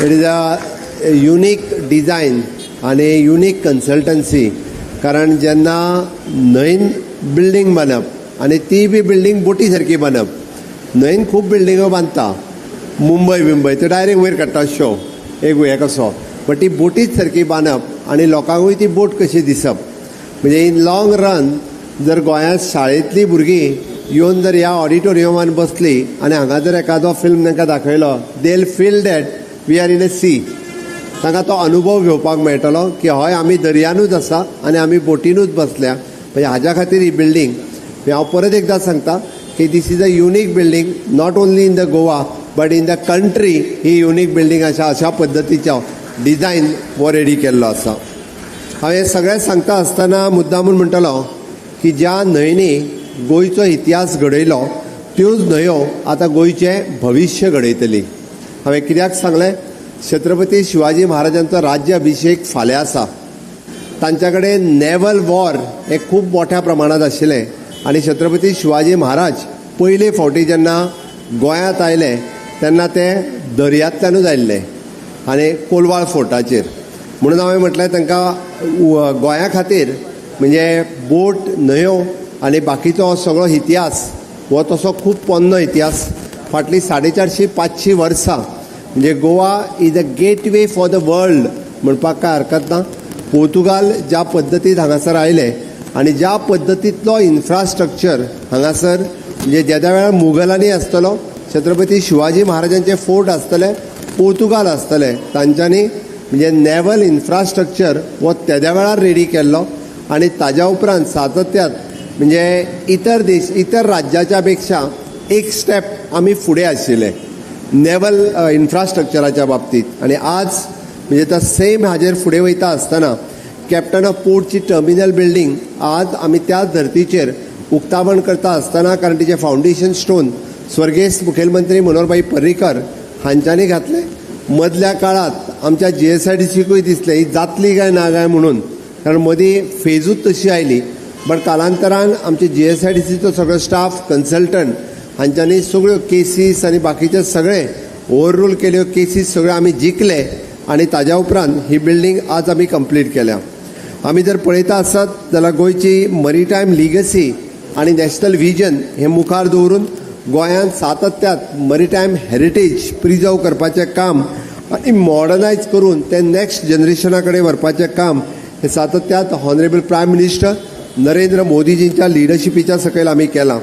It is a unique design आणि unique consultancy. कारण जेन्ना न्हंयन बिल्डींग बांदप आनी ती बी बिल्डींग बोटी सारकी बांदप. न्हंयन खूब बिल्डिंगो बांदता, मुंबय तो डायरेक्ट वयर काडटा शो एक हे कसो. बट ती बोटीच सारकी बांदप आनी लोकांकूय ती बोट कशी दिसप. म्हणजे इन लॉंग रन जर गोंयांत शाळेंतलीं भुरगीं येवन जर ह्या ऑडिटोरियमान बसली आनी हांगा जर एखादो फिल्म तांकां दाखयलो, they will feel that we are in a sea. तांकां तो अनुभव घेवपाक मेळटलो की हय आमी दर्यानूच आसा आनी आमी बोटीनूच बसल्या. म्हणजे हाज्या खातीर ही बिल्डींग, हांव परत एकदां सांगता की this is a unique building, not only in the Goa but in the country. ही युनीक बिल्डींग अशा पद्दतीचो डिझायन हो रेडी केल्लो आसा. हांव हे सगळें सांगता आसतना मुद्दामून म्हणटलो की ज्या न्हंयनी गोंयचो इतिहास घडयलो त्योच न्हंयो आतां गोंयचें भविश्य घडयतली. हांवें कित्याक सांगलें, छत्रपती शिवाजी महाराजांचो राज्याभिशेक फाल्यां आसा. तांच्या कडेन नेवल वॉर हे खूब मोठ्या प्रमाणांत आशिल्लें आनी छत्रपती शिवाजी महाराज पयले फावटी जेन्ना गोंयांत आयले तेन्ना ते दर्यांतल्यानूच आयिल्ले आनी कोलवाळ फोर्टाचेर. म्हणून हांवें म्हटलें तांकां गोंया खातीर म्हणजे बोट, न्हंयो आनी बाकीचो सगळो इतिहास हो तसो खूब पोन्नो इतिहास. फाटलीं 450-500 वर्सां म्हणजे Goa is a gateway for the world म्हणपाक काय हरकत ना. पोर्तुगाल ज्या पद्दतीन हांगासर आयले आनी ज्या पद्दतींतलो इन्फ्रास्ट्रक्चर हांगासर म्हणजे ज्या वेळार मुघलांनी आसतलो, छत्रपती शिवाजी महाराजांचे फोर्ट आसतले, पोर्तुगाल आसतले, तांच्यांनी म्हणजे नेवल इन्फ्रास्ट्रक्चर हो तेद्या वेळार रेडी केल्लो आनी ताज्या उपरांत सातत्यात म्हणजे इतर राज्याच्या पेक्षा एक स्टेप आमी फुडें आशिल्ले नेवल इन्फ्रास्ट्रक्चराच्या बाबतींत. आनी आज म्हणजे तो सेम हाजेर फुडें वयता आसतना कॅप्टन ऑफ पोर्टची टर्मिनल बिल्डींग आज आमी त्याच धर्तीचेर उक्तावण करता आसतना, कारण तिचे फावंडेशन स्टोन स्वर्गेस मुखेलमंत्री मनोहरभाई पर्रीकर हांच्यांनी घातले. मदल्या काळात आमच्या GSIDCकूय दिसलें ही जातली काय ना काय म्हणून, कारण मदीं फेजूच तशी आयली. बट कालांतरान आमचे GSIDCचो सगळो स्टाफ, कन्सल्टंट हांच्यांनी सगळ्यो केसीस आनी बाकीचे सगळे ओवररूल केल्यो केसीस सगळ्यो आमी जिखले आनी ताज्या उपरांत ही बिल्डींग आज आमी कंप्लीट केल्या. आमी जर पळयता आसत जाल्यार गोंयची मरीटायम लिगसी आनी नॅशनल विजन हे मुखार दवरून गोंयांत सातत्यात मरीटायम हेरिटेज प्रिजर्व करपाचें काम आनी मॉडर्नायज करून ते नेक्स्ट जनरेशना कडेन व्हरपाचें काम हे सातत्यात हॉनरेबल प्रायम मिनिस्टर नरेंद्र मोदीजींच्या लिडरशिपीच्या सकयल आमी केलां.